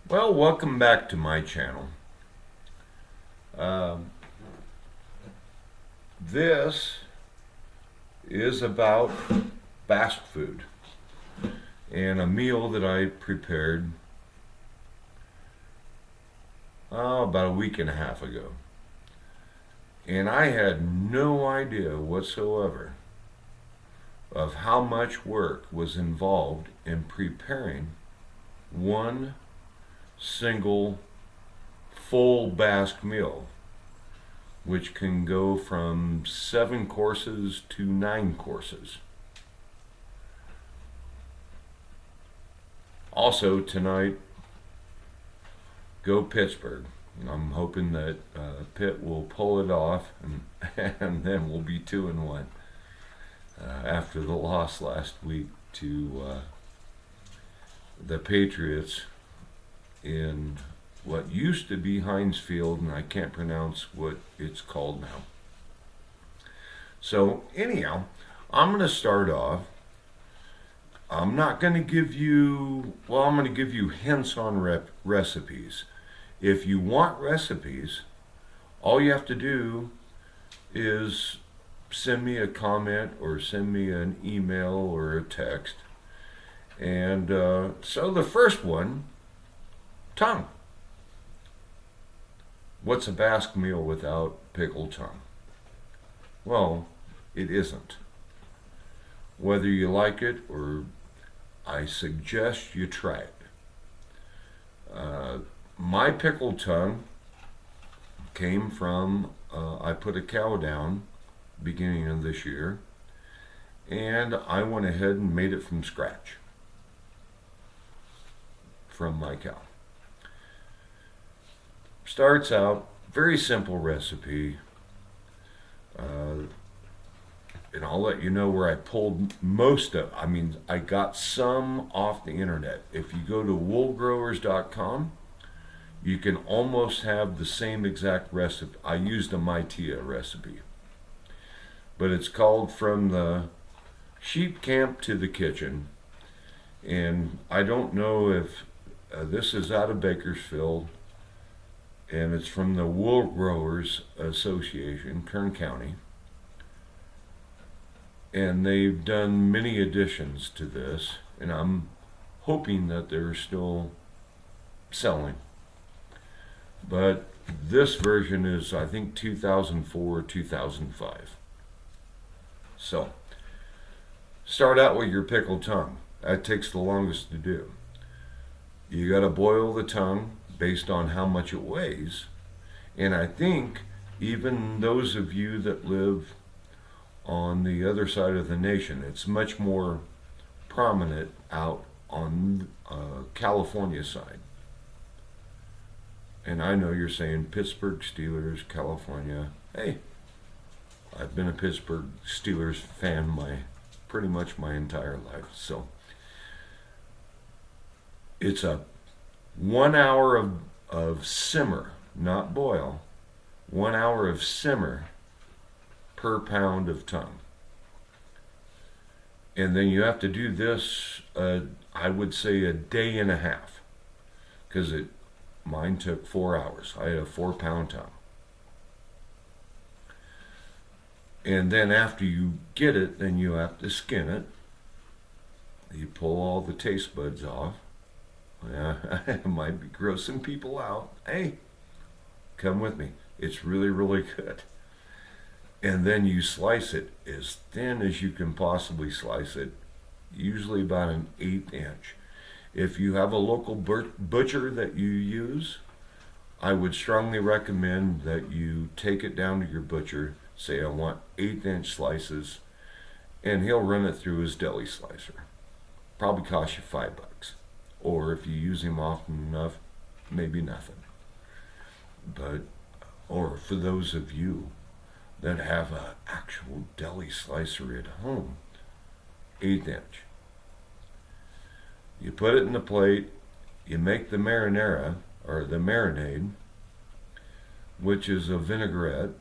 Well, welcome back to my channel. Um, this is about Basque food and a meal that I prepared about a week and a half ago. And I had no idea whatsoever of how much work was involved in preparing one single full Basque meal, which can go from 7 courses to 9 courses. Also, tonight, go Pittsburgh. I'm hoping that Pitt will pull it off, and then we'll be 2-1 after the loss last week to the Patriots in what used to be Heinz Field, and I can't pronounce what it's called now. So anyhow, I'm going to start off. I'm not going to give you, well, I'm going to give you hints on recipes. If you want recipes, all you have to do is send me a comment or send me an email or a text. And so the first one, tongue. What's a Basque meal without pickled tongue? Well, it isn't. Whether you like it or I suggest you try it. My pickled tongue came from, I put a cow down beginning of this year, and I went ahead and made it from scratch from my cow. Starts out very simple recipe, and I'll let you know where I pulled most of. I got some off the internet. If you go to woolgrowers.com, you can almost have the same exact recipe. I used a Maitia recipe, but it's called From the Sheep Camp to the Kitchen, and I don't know if this is out of Bakersfield, and it's from the Wool Growers Association, Kern County. And they've done many additions to this, and I'm hoping that they're still selling. But this version is, I think, 2004 or 2005. So, start out with your pickled tongue. That takes the longest to do. You got to boil the tongue based on how much it weighs. And I think even those of you that live on the other side of the nation, it's much more prominent out on California side. And I know you're saying Pittsburgh Steelers, California. Hey, I've been a Pittsburgh Steelers fan pretty much my entire life. So it's a 1 hour of simmer, not boil, 1 hour of simmer per pound of tongue. And then you have to do this, I would say, a day and a half, because mine took 4 hours. I had a 4-pound tongue. And then after you get it, then you have to skin it. You pull all the taste buds off. It might be grossing people out. Hey, come with me. It's really, really good. And then you slice it as thin as you can possibly slice it, usually about an 1/8 inch. If you have a local butcher that you use, I would strongly recommend that you take it down to your butcher, say I want 1/8 inch slices, and he'll run it through his deli slicer. Probably cost you $5. Or if you use him often enough, maybe nothing. Or for those of you that have an actual deli slicer at home, 1/8 inch. You put it in the plate, you make the marinara, or the marinade, which is a vinaigrette,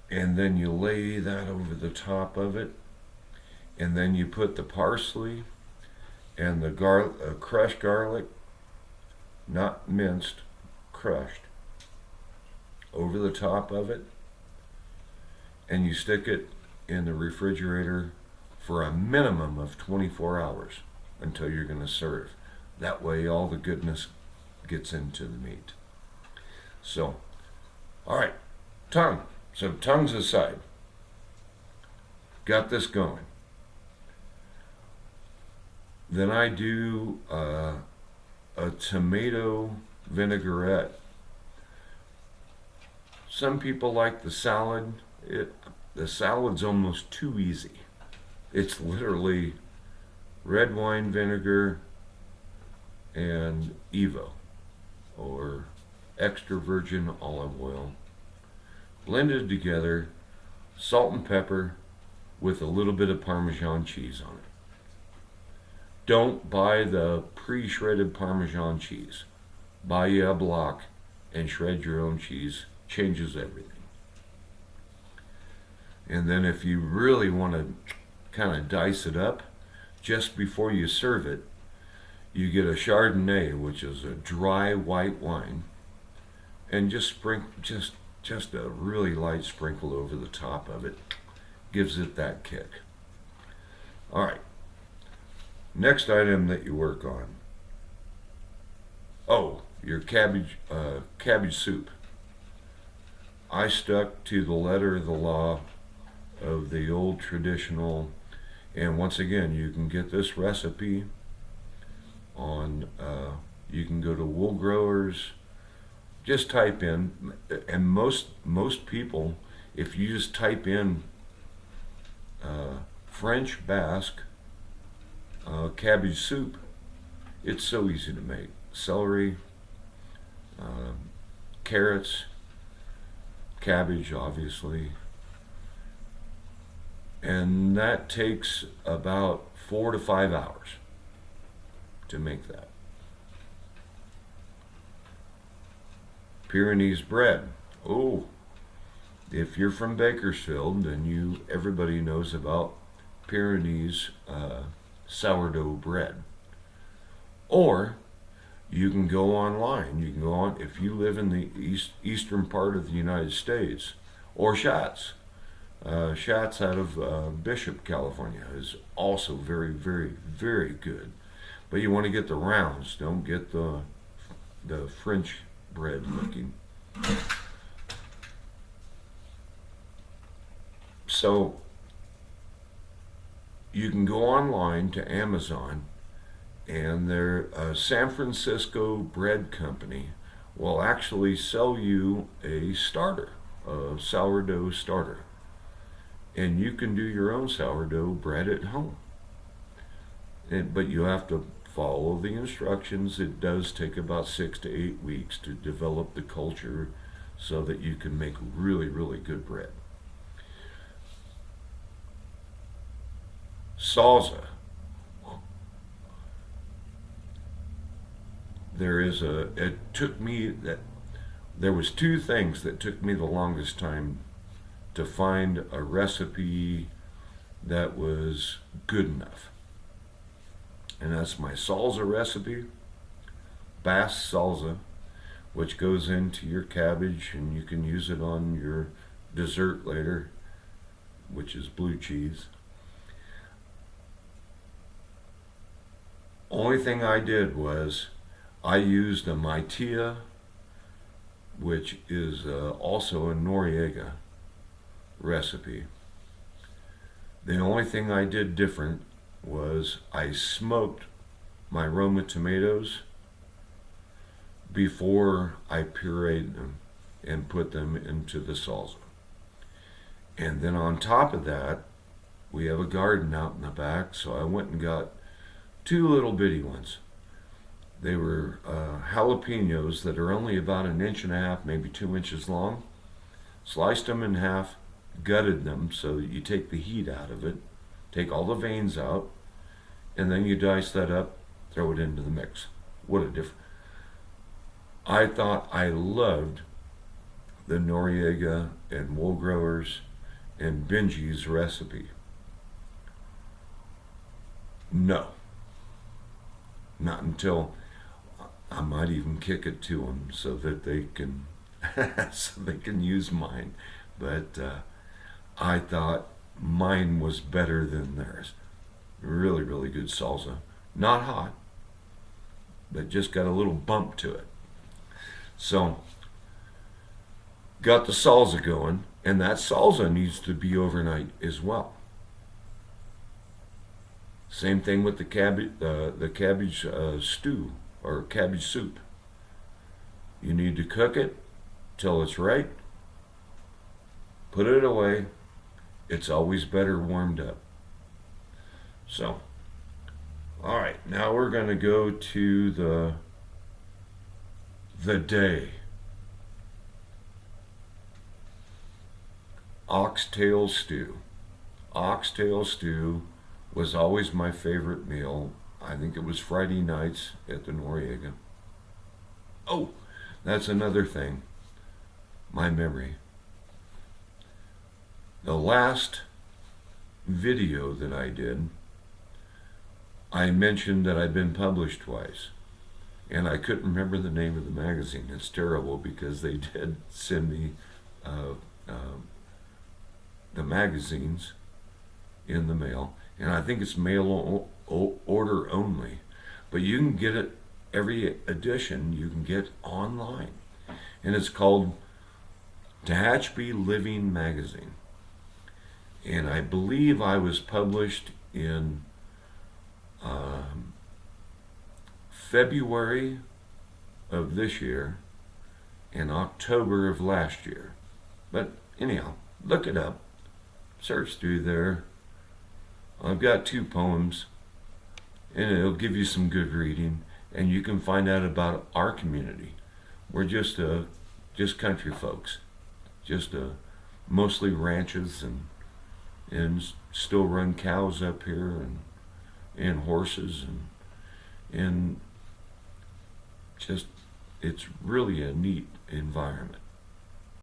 and then you lay that over the top of it, and then you put the parsley and the crushed garlic, not minced, crushed, over the top of it, and you stick it in the refrigerator for a minimum of 24 hours until you're going to serve. That way all the goodness gets into the meat. So, all right, tongue. So tongues aside, got this going. Then I do a tomato vinaigrette. Some people like the salad. The salad's almost too easy. It's literally red wine vinegar and Evo, or extra virgin olive oil, blended together, salt and pepper with a little bit of Parmesan cheese on it. Don't buy the pre-shredded Parmesan cheese. Buy you a block and shred your own cheese. Changes everything. And then if you really want to kind of dice it up, just before you serve it, you get a Chardonnay, which is a dry white wine, and just sprinkle just a really light sprinkle over the top of it. Gives it that kick. All right. Next item that you work on. Oh, your cabbage soup. I stuck to the letter of the law of the old traditional, and once again, you can get this recipe on, you can go to Wool Growers, just type in, and most people, if you just type in French Basque cabbage soup, it's so easy to make. Celery, carrots, cabbage, obviously, and that takes about 4 to 5 hours to make that. Pyrenees bread. Oh, if you're from Bakersfield, then everybody knows about Pyrenees sourdough bread. Or you can go online. You can go on, if you live in the eastern part of the United States, or Schatz. Schatz out of Bishop, California is also very, very, very good. But you want to get the rounds. Don't get the French bread looking. So you can go online to Amazon, and their San Francisco bread company will actually sell you a starter, a sourdough starter. And you can do your own sourdough bread at home. But you have to follow the instructions. It does take about 6 to 8 weeks to develop the culture so that you can make really, really good bread. Salsa. There was 2 things that took me the longest time to find a recipe that was good enough. And that's my salsa recipe, Basque salsa, which goes into your cabbage, and you can use it on your dessert later, which is blue cheese. Only thing I did was I used a Maitia, which is also a Noriega recipe. The only thing I did different was I smoked my Roma tomatoes before I pureed them and put them into the salsa. And then on top of that, we have a garden out in the back, so I went and got 2 little bitty ones. They were jalapenos that are only about 1.5 inches, maybe 2 inches long. Sliced them in half, gutted them so that you take the heat out of it, take all the veins out, and then you dice that up, throw it into the mix. What a difference. I thought I loved the Noriega and Wool Growers and Benji's recipe. No. Not until I might even kick it to them so that they can so they can use mine. But I thought mine was better than theirs. Really, really good salsa. Not hot, but just got a little bump to it. So, got the salsa going, and that salsa needs to be overnight as well. Same thing with the cabbage stew or cabbage soup. You need to cook it till it's right. Put it away. It's always better warmed up. So, all right, now we're going to go to the day. Oxtail stew. Oxtail stew was always my favorite meal. I think it was Friday nights at the Noriega. Oh, that's another thing. My memory. The last video that I did, I mentioned that I'd been published twice. And I couldn't remember the name of the magazine. It's terrible because they did send me the magazines in the mail. And I think it's mail order only. But you can get it, every edition you can get online. And it's called Tehachapi Living Magazine. And I believe I was published in February of this year and October of last year. But anyhow, look it up. Search through there. I've got 2 poems, and it'll give you some good reading, and you can find out about our community. We're just country folks, mostly ranches and still run cows up here and horses and just it's really a neat environment.